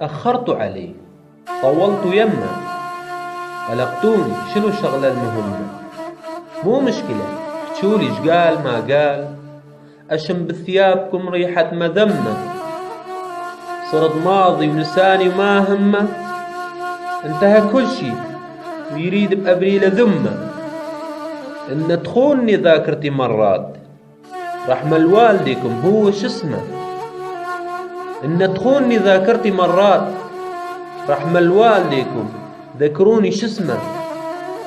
أخرت عليه، طولت يمه، قلقتوني. شنو الشغلة المهمة؟ مو مشكلة، احجولي ايش قال ما قال. أشم بثيابكم ريحة مذمة، صرت ماضي ونساني وما همه. انتهى كل شي ويريد بأبريل ذمه. إن تخونني ذاكرتي مرات، رحمة والديكم هو شسمه. إن تخونني ذاكرتي مرات، رحمة والديكم ذكروني شسمه.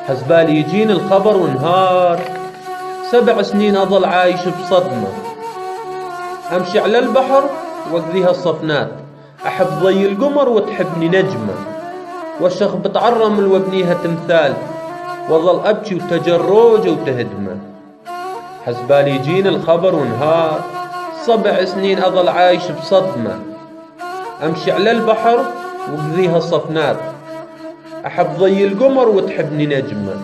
حسبالي يجيني الخبر ونهار، 7 سنين أظل عايش بصدمة. أمشي على البحر وأقذيها الصفنات، أحب ضي القمر وتحبني نجمة. والشخ بتعرمل وابنيها تمثال، وظل أبكي وتجروجه وتهدمه. حسبالي يجيني الخبر ونهار، 7 سنين أظل عايش بصدمة. أمشي على البحر وأقذيها الصفنات، أحب ضي القمر وتحبني نجمة.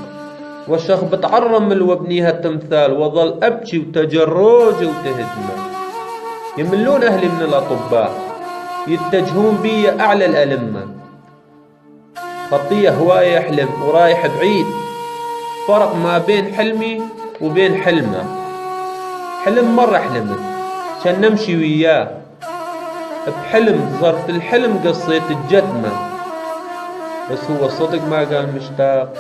والشخ بتعرمل وابنيها التمثال، وظل أبكي وتجروجه وتهدمه. يملون أهلي من الأطباء، يتجهون بي أعلى الألمة. خطية هواية أحلم ورايح بعيد، فرق ما بين حلمي وبين حلمه. حلم مرة حلمت كان نمشي وياه، بحلم ظرف الحلم قصيت الجتمة. بس هو صدق ما قال مشتاق،